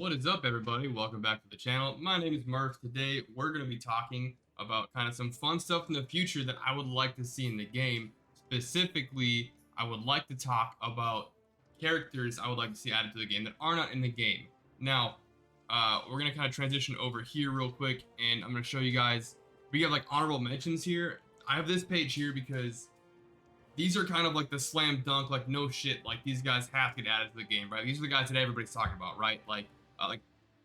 What is up, everybody? Welcome back to the channel. My name is Murph. Today, we're going to be talking about kind of some fun stuff in the future that I would like to see in the game. Specifically, I would like to talk about characters I would like to see added to the game that are not in the game. Now, we're going to kind of transition over here real quick, and I'm going to show you guys. We have like honorable mentions here. I have this page here because these are kind of like the slam dunk, like no shit, like these guys have to get added to the game, right? These are the guys that everybody's talking about, right? Like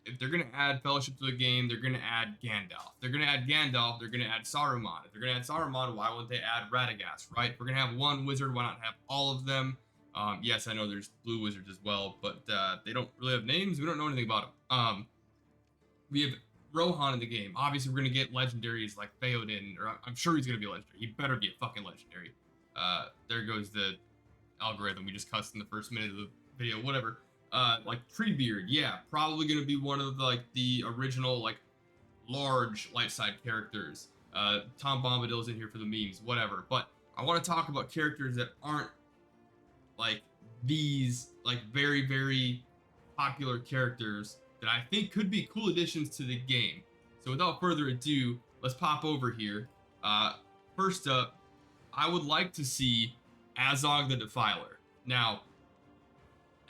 if they're gonna add Fellowship to the game, they're gonna add Gandalf. If they're gonna add Gandalf, they're gonna add Saruman. If they're gonna add Saruman, why wouldn't they add Radagast, right? If we're gonna have one wizard, why not have all of them? Yes, I know there's blue wizards as well, but they don't really have names. We don't know anything about them. We have Rohan in the game. Obviously, we're gonna get legendaries like Theoden, or I'm sure he's gonna be a legendary. He better be a fucking legendary. There goes the algorithm we just cussed in the first minute of the video, whatever. Like Treebeard, yeah, probably gonna be one of the original like large light side characters. Tom Bombadil's in here for the memes, whatever. But I want to talk about characters that aren't like these like very popular characters that I think could be cool additions to the game. So without further ado, let's pop over here. First up, I would like to see Azog the Defiler. Now,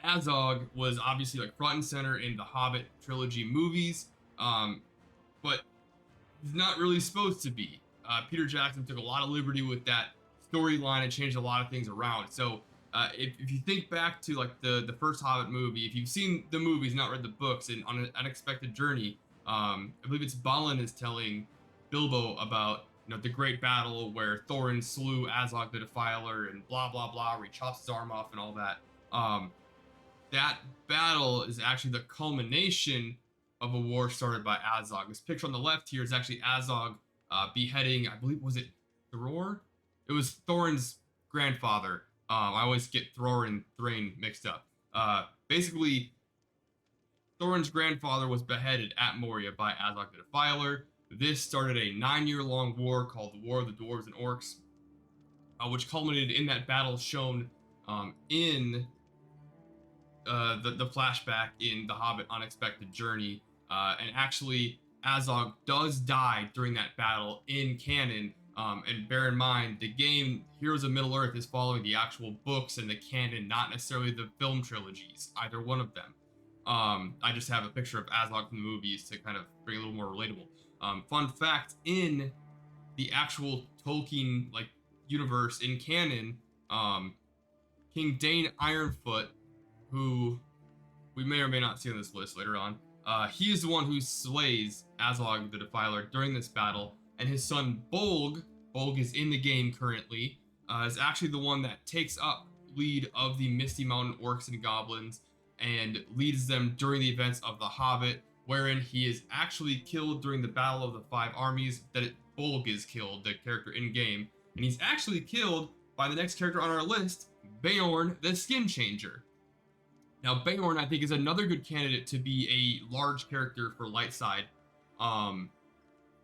Azog was obviously like front and center in the Hobbit trilogy movies, but he's not really supposed to be. Peter Jackson took a lot of liberty with that storyline and changed a lot of things around. So if you think back to like the first Hobbit movie, if you've seen the movies, not read the books, and on an unexpected journey, I believe it's Balin is telling Bilbo about the great battle where Thorin slew Azog the Defiler and blah blah blah, where he chops his arm off and all that. That battle is actually the culmination of a war started by Azog. This picture on the left here is actually Azog beheading, I believe, was it Thror? It was Thorin's grandfather. I always get Thror and Thrain mixed up. Basically, Thorin's grandfather was beheaded at Moria by Azog the Defiler. This started a 9-year-long war called the War of the Dwarves and Orcs, which culminated in that battle shown in the flashback in The Hobbit Unexpected Journey. And actually, Azog does die during that battle in canon. And bear in mind, the game Heroes of Middle-earth is following the actual books and the canon, not necessarily the film trilogies, either one of them. I just have a picture of Azog from the movies to kind of bring it a little more relatable. Fun fact, in the actual Tolkien like universe in canon, King Dane Ironfoot, who we may or may not see on this list later on, he is the one who slays Azog the Defiler during this battle, and his son Bolg is in the game currently, is actually the one that takes up lead of the Misty Mountain Orcs and Goblins and leads them during the events of The Hobbit, wherein he is actually killed during the Battle of the Five Armies. Bolg is killed, the character in game, and he's actually killed by the next character on our list, Beorn the Skin Changer. Now, Beorn, I think, is another good candidate to be a large character for light side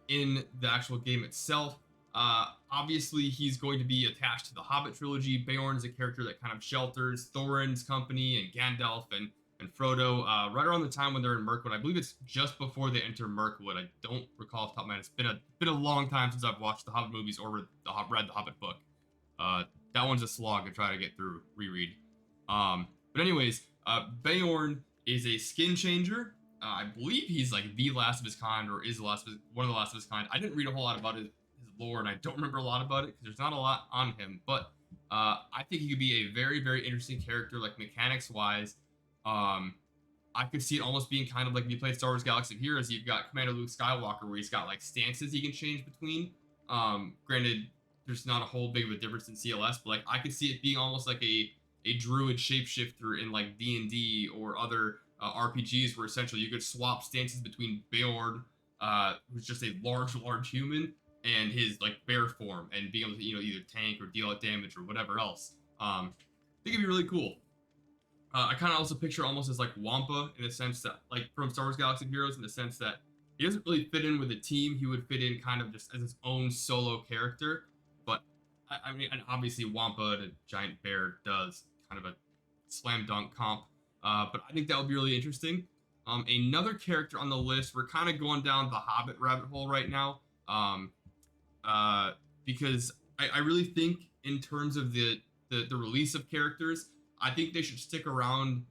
in the actual game itself. Obviously, he's going to be attached to the Hobbit trilogy. Beorn is a character that kind of shelters Thorin's company and Gandalf and Frodo right around the time when they're in Mirkwood. I believe it's just before they enter Mirkwood. I don't recall off the top of my head. It's been a long time since I've watched the Hobbit movies or read the Hobbit book. That one's a slog to try to get through, reread. But anyways, Beorn is a skin changer. I believe he's like the last of his kind, or is one of the last of his kind. I didn't read a whole lot about his lore, and I don't remember a lot about it because there's not a lot on him. But I think he could be a very interesting character, like mechanics wise. I could see it almost being kind of like if you play Star Wars Galaxy of Heroes, you've got Commander Luke Skywalker, where he's got like stances he can change between. Granted, there's not a whole big of a difference in CLS, but like I could see it being almost like a druid shapeshifter in like D&D or other RPGs, where essentially you could swap stances between Bayard, who's just a large human, and his like bear form, and being able to either tank or deal out damage or whatever else. I think it'd be really cool. I kind of also picture almost as like Wampa, in the sense that, like from Star Wars Galaxy of Heroes, in the sense that he doesn't really fit in with a team. He would fit in kind of just as his own solo character. But I mean, and obviously Wampa, the giant bear, does kind of a slam dunk comp. But I think that would be really interesting. Another character on the list, we're kind of going down the Hobbit rabbit hole right now, um, uh, because I really think in terms of the release of characters, I think they should stick around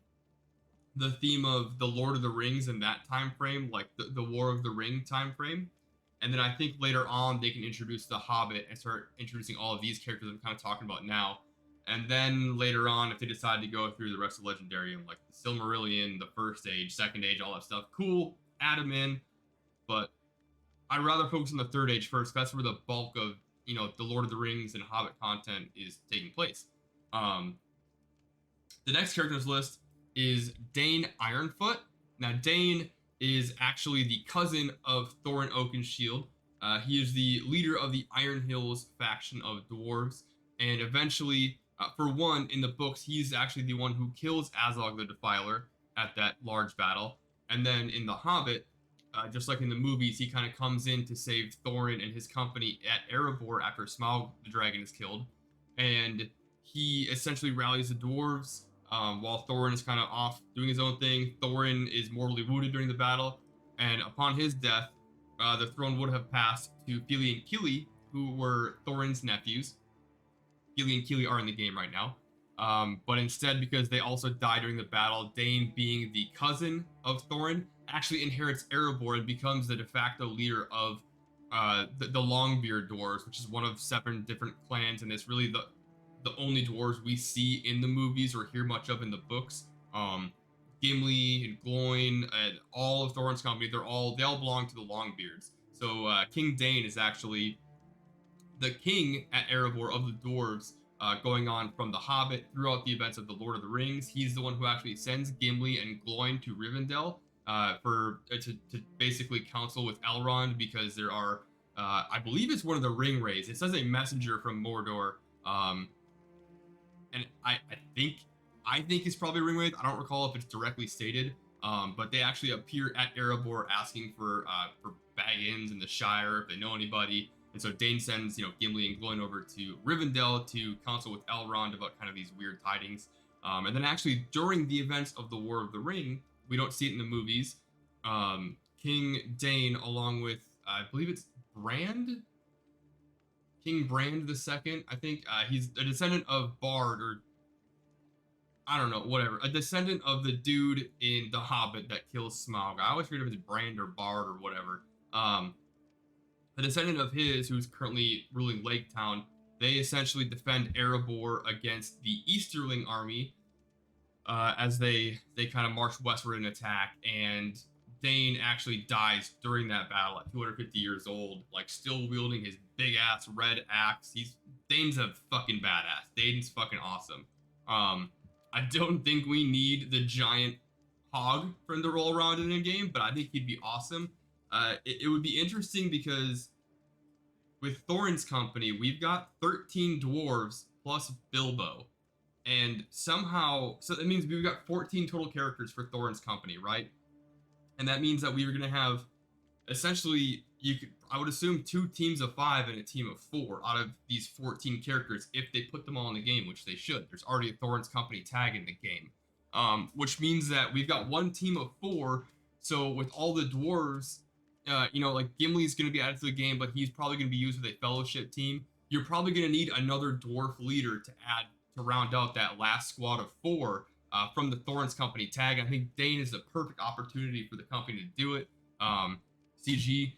the theme of the Lord of the Rings in that time frame, like the War of the Ring time frame. And then I think later on they can introduce the Hobbit and start introducing all of these characters I'm kind of talking about now. And then later on, if they decide to go through the rest of Legendarium, like the Silmarillion, the First Age, Second Age, all that stuff, cool, add them in. But I'd rather focus on the Third Age first. 'Cause that's where the bulk of the Lord of the Rings and Hobbit content is taking place. Um, the next character on this list is Dane Ironfoot. Now, Dane is actually the cousin of Thorin Oakenshield. He is the leader of the Iron Hills faction of dwarves, and eventually, for one, in the books, he's actually the one who kills Azog the Defiler at that large battle. And then in The Hobbit, just like in the movies, he kind of comes in to save Thorin and his company at Erebor after Smaug the dragon is killed. And he essentially rallies the dwarves while Thorin is kind of off doing his own thing. Thorin is mortally wounded during the battle, and upon his death, the throne would have passed to Fili and Kili, who were Thorin's nephews. Fili and Kili are in the game right now. But instead, because they also died during the battle, Dane, being the cousin of Thorin, actually inherits Erebor and becomes the de facto leader of the Longbeard dwarves, which is one of 7 different clans, and it's really the only dwarves we see in the movies or hear much of in the books. Gimli and Gloin and all of Thorin's company, they all belong to the Longbeards. So King Dane is actually the king at Erebor of the dwarves, going on from The Hobbit throughout the events of the Lord of the Rings. He's the one who actually sends Gimli and Gloin to Rivendell to basically counsel with Elrond, because there are, I believe it's one of the ring wraiths. It says a messenger from Mordor, and I think it's probably ring wraith. I don't recall if it's directly stated, but they actually appear at Erebor asking for Baggins in the Shire if they know anybody. And so Dane sends, Gimli and Gloin over to Rivendell to consult with Elrond about kind of these weird tidings. And then actually during the events of the War of the Ring, we don't see it in the movies. King Dane, along with I believe it's King Brand II, I think, he's a descendant of Bayard, or I don't know, whatever, a descendant of the dude in The Hobbit that kills Smaug. I always forget if it's Brand or Bard or whatever. A descendant of his, who's currently ruling Lake Town, they essentially defend Erebor against the Easterling army as they kind of march westward and attack. And Dane actually dies during that battle at 250 years old, like still wielding his big ass red axe. Dane's a fucking badass. Dane's fucking awesome. I don't think we need the giant hog for him to roll around in a game, but I think he'd be awesome. It would be interesting because with Thorin's company, we've got 13 dwarves plus Bilbo. And somehow, so that means we've got 14 total characters for Thorin's company, right? And that means that we were going to have essentially, I would assume 2 teams of 5 and a team of 4 out of these 14 characters if they put them all in the game, which they should. There's already a Thorin's company tag in the game, which means that we've got 1 team of 4. So with all the dwarves, like Gimli's going to be added to the game, but he's probably going to be used with a fellowship team. You're probably going to need another dwarf leader to add to round out that last squad of 4 from the Thorin's company tag. I think Dane is the perfect opportunity for the company to do it. CG,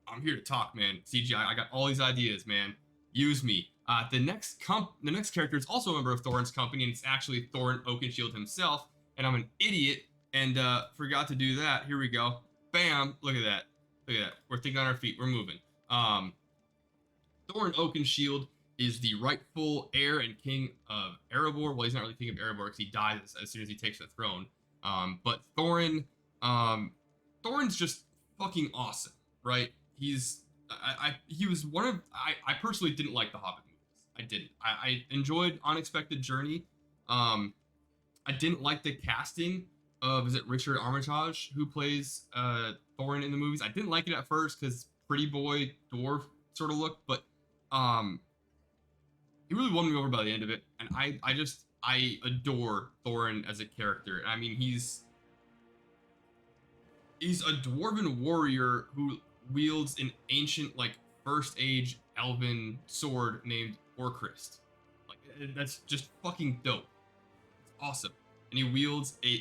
I'm here to talk, man. CG, I got all these ideas, man. Use me. The next character is also a member of Thorin's company, and it's actually Thorin Oakenshield himself. And I'm an idiot and forgot to do that. Here we go. Bam! Look at that. Look at that. We're thinking on our feet. We're moving. Thorin Oakenshield is the rightful heir and king of Erebor. Well, he's not really king of Erebor because he dies as soon as he takes the throne. But Thorin's just fucking awesome, right? He was one of, I personally didn't like the Hobbit movies. I didn't. I enjoyed Unexpected Journey. I didn't like the casting of, is it Richard Armitage who plays Thorin in the movies? I didn't like it at first because pretty boy dwarf sort of look, but he really won me over by the end of it, and I adore Thorin as a character. I mean, he's He's a dwarven warrior who wields an ancient, like, first age elven sword named Orcrist. Like, that's just fucking dope. It's awesome. And he wields a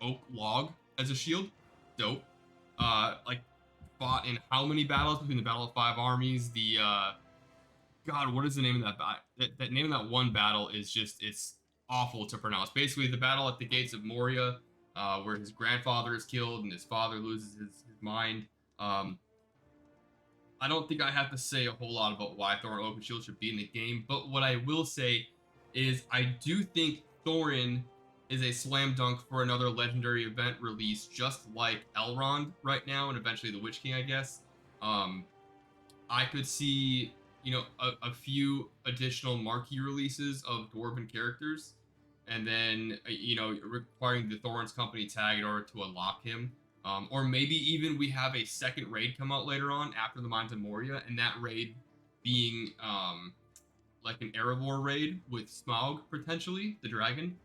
oak log as a shield. Dope. Like, fought in how many battles between the Battle of Five Armies? The God, what is the name of that battle? That name of that one battle is just, it's awful to pronounce. Basically, the battle at the gates of Moria, where his grandfather is killed and his father loses his mind. Um, I don't think I have to say a whole lot about why Thorin Oakenshield should be in the game, but what I will say is I do think Thorin is a slam dunk for another legendary event release, just like Elrond right now, and eventually the Witch King, I guess. Um, I could see, a few additional marquee releases of dwarven characters, and then, requiring the Thorns Company tag in order to unlock him. Or maybe even we have a second raid come out later on after the Mines of Moria, and that raid being like an Erebor raid with Smaug, potentially, the dragon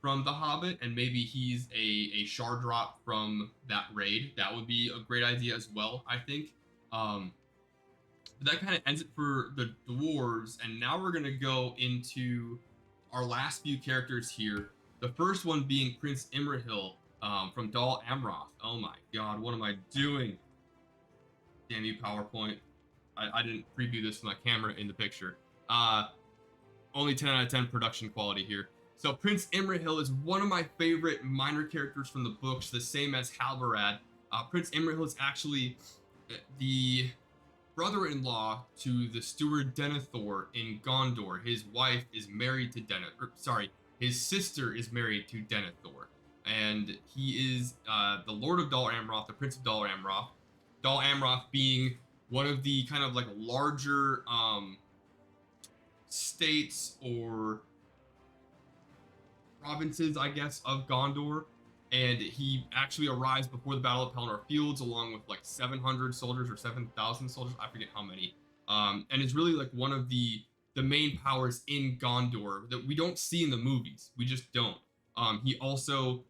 from The Hobbit, and maybe he's a shard drop from that raid. That would be a great idea as well, I think. But that kind of ends it for the dwarves, and now we're gonna go into our last few characters here. The first one being Prince Emrahill, from Dol Amroth. Oh my god, what am I doing? Damn you, PowerPoint. I didn't preview this with my camera in the picture. Only 10 out of 10 production quality here. So Prince Emrahill is one of my favorite minor characters from the books, the same as Halbarad. Prince Emrahill is actually the brother-in-law to the steward Denethor in Gondor. His wife is married to his sister is married to Denethor. And he is the Lord of Dol Amroth, the Prince of Dol Amroth. Dol Amroth being one of the kind of like larger states or provinces, I guess, of Gondor. And he actually arrives before the Battle of Pelennor Fields, along with like 700 soldiers or 7,000 soldiers. I forget how many. And is really like one of the main powers in Gondor that we don't see in the movies. We just don't. He also,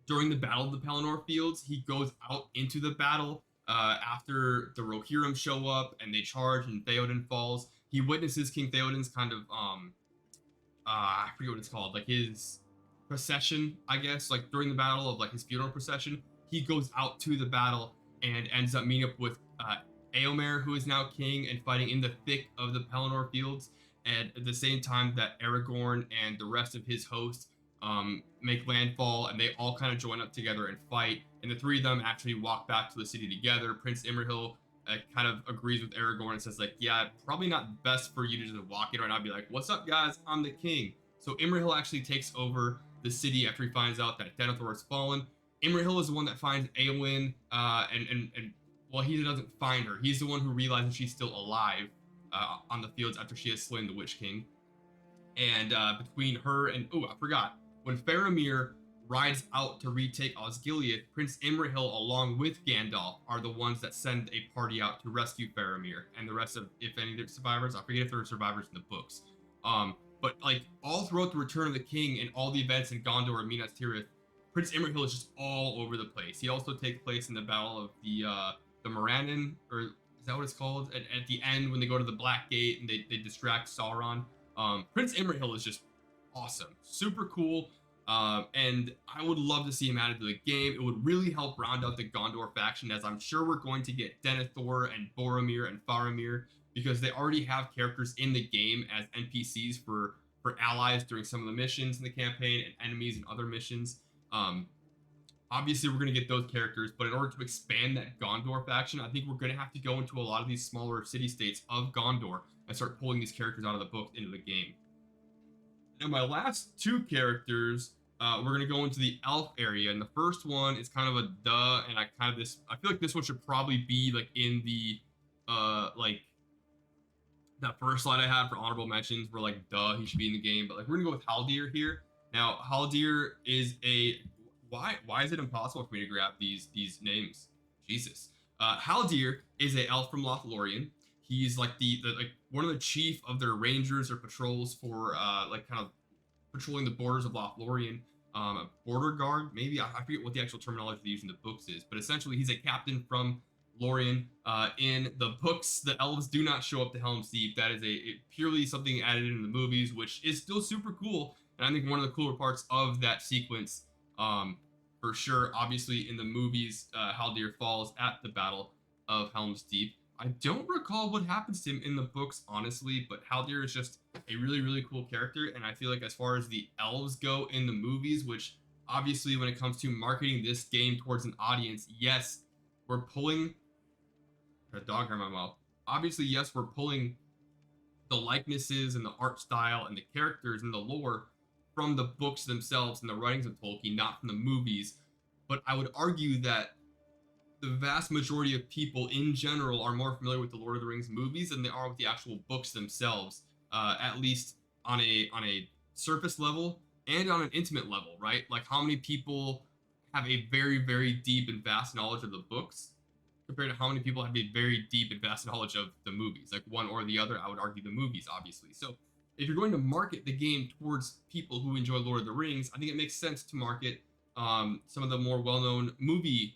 during the Battle of the Pelennor Fields, he goes out into the battle after the Rohirrim show up and they charge and Theoden falls. He witnesses King Theoden's kind of I forget what it's called, like his procession, I guess, like during the battle of like his funeral procession. He goes out to the battle and ends up meeting up with Eomer, who is now king, and fighting in the thick of the Pelennor Fields. And at the same time that Aragorn and the rest of his host make landfall, and they all kind of join up together and fight. And the three of them actually walk back to the city together. Prince Emrahill kind of agrees with Aragorn and says like, yeah, probably not best for you to just walk in right now and be like, what's up, guys? I'm the king. So Emrahill actually takes over the city after he finds out that Denethor has fallen. Emrahill is the one that finds Eowyn, and well, he doesn't find her. He's the one who realizes she's still alive on the fields after she has slain the Witch King. And between her and, I forgot, when Faramir rides out to retake Osgiliath, Prince Emrahill, along with Gandalf, are the ones that send a party out to rescue Faramir and the rest of, if any, of the survivors. I forget if there are survivors in the books. But like all throughout the Return of the King and all the events in Gondor and Minas Tirith, Prince Emrahill is just all over the place. He also takes place in the Battle of the Morannon, or is that what it's called? At the end when they go to the Black Gate and they distract Sauron. Prince Emrahill is just awesome, super cool. And I would love to see him added to the game. It would really help round out the Gondor faction, as I'm sure we're going to get Denethor and Boromir and Faramir, because they already have characters in the game as NPCs for allies during some of the missions in the campaign and enemies in other missions. Obviously, we're going to get those characters, but in order to expand that Gondor faction, I think we're going to have to go into a lot of these smaller city-states of Gondor and start pulling these characters out of the book into the game. Now, my last two characters, we're going to go into the elf area, and the first one is kind of a duh, and I feel like this one should probably be like in the like that first slide I had for honorable mentions, where like duh, he should be in the game, but like we're gonna go with Haldeir here. Now Haldeir is why is it impossible for me to grab these names? Jesus. Haldeir is a elf from Lothlorien. He's like the like one of the chief of their rangers or patrols for like kind of patrolling the borders of Lothlorien. a border guard, maybe. I forget what the actual terminology they use in the books is, but essentially he's a captain from Lorien. In the books, the elves do not show up to Helm's Deep. That is purely something added in the movies, which is still super cool. And I think one of the cooler parts of that sequence, for sure, obviously in the movies, Haldeir falls at the Battle of Helm's Deep. I don't recall what happens to him in the books, honestly, but Haldeir is just a really, really cool character. And I feel like as far as the elves go in the movies, which obviously when it comes to marketing this game towards an audience, yes, we're pulling a dog hair in my mouth. Obviously, yes, we're pulling the likenesses and the art style and the characters and the lore from the books themselves and the writings of Tolkien, not from the movies. But I would argue that the vast majority of people in general are more familiar with the Lord of the Rings movies than they are with the actual books themselves, at least on a surface level and on an intimate level, right? Like how many people have a very, very deep and vast knowledge of the books compared to how many people have a very deep and vast knowledge of the movies, like one or the other. I would argue the movies, obviously. So if you're going to market the game towards people who enjoy Lord of the Rings, I think it makes sense to market some of the more well-known movie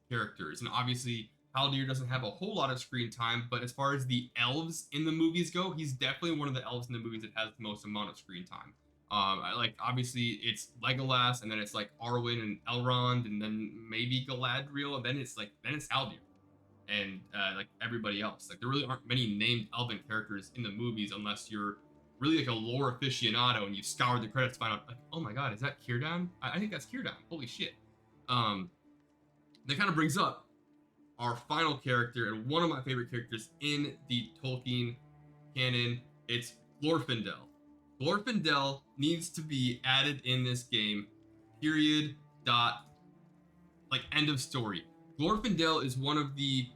characters. And obviously, Haldir doesn't have a whole lot of screen time, but as far as the elves in the movies go, he's definitely one of the elves in the movies that has the most amount of screen time. Obviously it's Legolas, and then it's like Arwen and Elrond, and then maybe Galadriel, and then it's Haldir and like everybody else. Like there really aren't many named elven characters in the movies unless you're really like a lore aficionado and you scoured the credits to find out like, oh my god, is that Círdan? I think that's Círdan. Holy shit. That kind of brings up our final character and one of my favorite characters in the Tolkien canon. It's Glorfindel. Glorfindel needs to be added in this game. Period. Dot. Like end of story. Glorfindel is one of the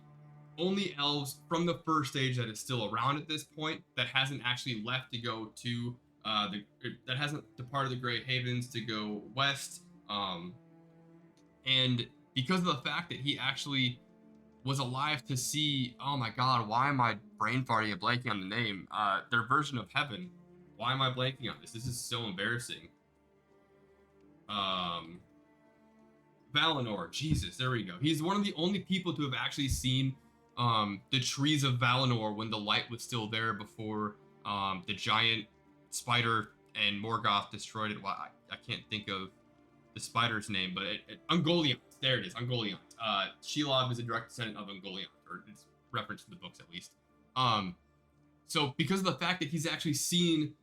only elves from the first stage that is still around at this point that hasn't actually left to go to that hasn't departed the Grey Havens to go west. And because of the fact that he actually was alive to see, oh my god, why am I brain farting and blanking on the name? Their version of heaven. Why am I blanking on this? This is so embarrassing. Valinor. Jesus, there we go. He's one of the only people to have actually seen the trees of Valinor when the light was still there before the giant spider and Morgoth destroyed it. Well, I can't think of the spider's name, but Ungoliant. There it is, Ungoliant. Shelob is a direct descendant of Ungoliant, or it's referenced in the books at least. So because of the fact that he's actually seen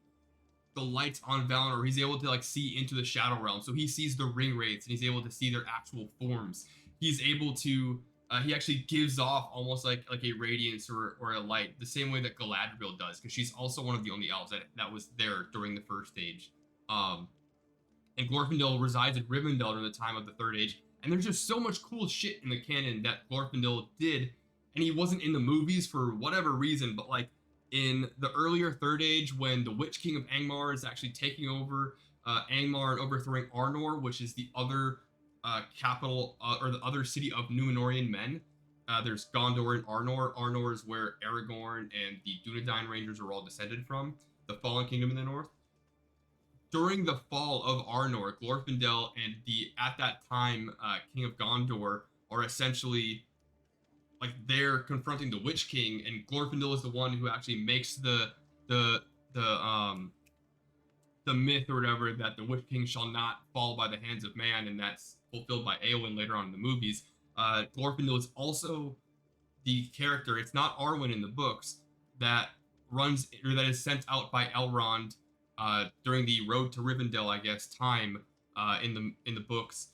the lights on Valinor, he's able to like see into the Shadow Realm. So he sees the ring wraiths and he's able to see their actual forms. He's able to he actually gives off almost like a radiance or a light, the same way that Galadriel does, because she's also one of the only elves that was there during the first age. And Glorfindel resides in Rivendell during the time of the Third Age. And there's just so much cool shit in the canon that Glorfindel did, and he wasn't in the movies for whatever reason, but like in the earlier Third Age, when the Witch King of Angmar is actually taking over Angmar and overthrowing Arnor, which is the other capital or the other city of Númenórean men. There's Gondor and Arnor. Arnor is where Aragorn and the Dunedain Rangers are all descended from, the Fallen Kingdom in the north. During the fall of Arnor, Glorfindel and the at that time King of Gondor are essentially like they're confronting the Witch King, and Glorfindel is the one who actually makes the myth or whatever that the Witch King shall not fall by the hands of man, and that's fulfilled by Éowyn later on in the movies. Glorfindel is also the character. It's not Arwen in the books that runs or that is sent out by Elrond during the Road to Rivendell, I guess, time in the books,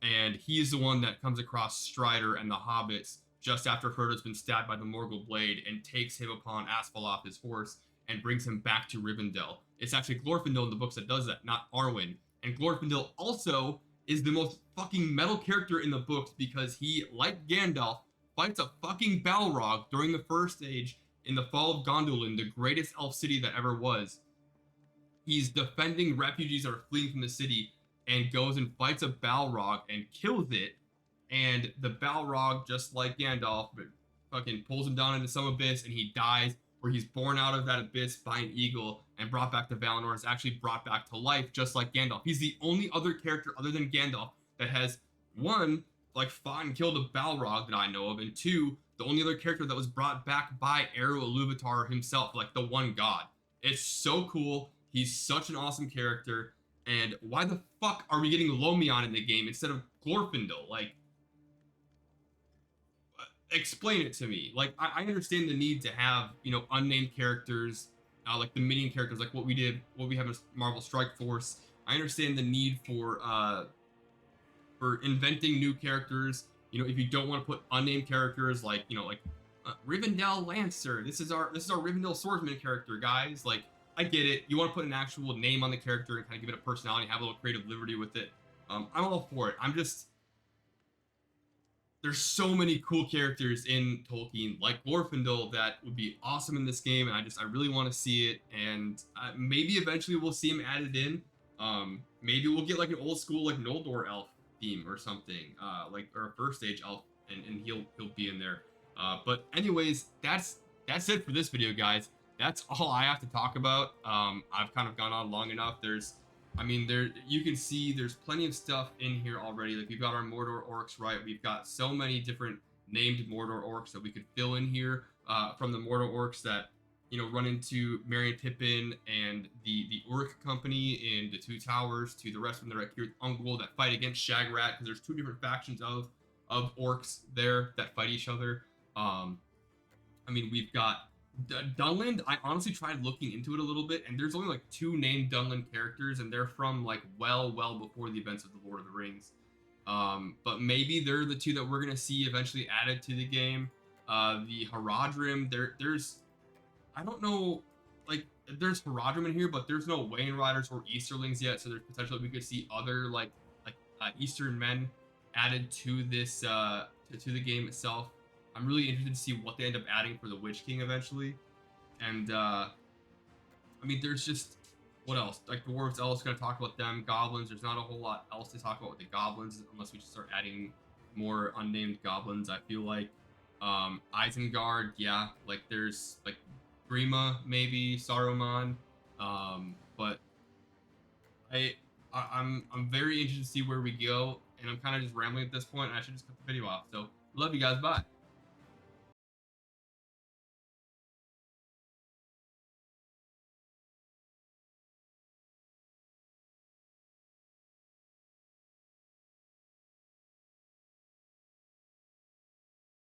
and he is the one that comes across Strider and the hobbits just after Frodo's been stabbed by the Morgul blade and takes him upon Asfaloth, his horse, and brings him back to Rivendell. It's actually Glorfindel in the books that does that, not Arwen. And Glorfindel also is the most fucking metal character in the books because he, like Gandalf, fights a fucking Balrog during the First Age in the fall of Gondolin, the greatest elf city that ever was. He's defending refugees that are fleeing from the city and goes and fights a Balrog and kills it. And the Balrog, just like Gandalf, fucking pulls him down into some abyss and he dies, where he's born out of that abyss by an eagle and brought back to Valinor is actually brought back to life, just like Gandalf. He's the only other character other than Gandalf that has, one, like fought and killed a Balrog that I know of, and two, the only other character that was brought back by Eru Ilúvatar himself, like the one god. It's so cool. He's such an awesome character. And why the fuck are we getting Lomion in the game instead of Glorfindel? Like, explain it to me. Like, I understand the need to have, you know, unnamed characters, like the minion characters, like what we have in Marvel Strike Force. I understand the need for inventing new characters. You know, if you don't want to put unnamed characters, like, you know, like Rivendell Lancer. This is our Rivendell Swordsman character, guys. Like, I get it. You want to put an actual name on the character and kind of give it a personality, have a little creative liberty with it. I'm all for it. There's so many cool characters in Tolkien, like Glorfindel, that would be awesome in this game, and I really want to see it. And maybe eventually we'll see him added in. Maybe we'll get like an old school like Noldor elf theme or something, or a first stage elf, and he'll be in there. But anyways, that's it for this video, guys. That's all I have to talk about. I've kind of gone on long enough. You can see there's plenty of stuff in here already. Like, we've got our Mordor orcs, right? We've got so many different named Mordor orcs that we could fill in here, from the Mordor orcs that, you know, run into Merry and Pippin and the Uruk company in the Two Towers, to the rest of them that are here with Ungol that fight against Shagrat, because there's two different factions of orcs there that fight each other. We've got Dunland. I honestly tried looking into it a little bit, and there's only like 2 named Dunland characters, and they're from like well before the events of the Lord of the Rings. But maybe they're the 2 that we're gonna see eventually added to the game. The Haradrim, there's I don't know, like, there's Haradrim in here, but there's no Wayne Riders or Easterlings yet, so there's potential we could see other like Eastern men added to this to the game itself. I'm really interested to see what they end up adding for the Witch King eventually. And there's just, what else? Like, dwarves, elves, gonna talk about them. Goblins, there's not a whole lot else to talk about with the goblins, unless we just start adding more unnamed goblins, I feel like. Isengard, yeah, like there's like Grima, maybe Saruman. But I'm very interested to see where we go, and I'm kind of just rambling at this point, and I should just cut the video off. So love you guys, bye.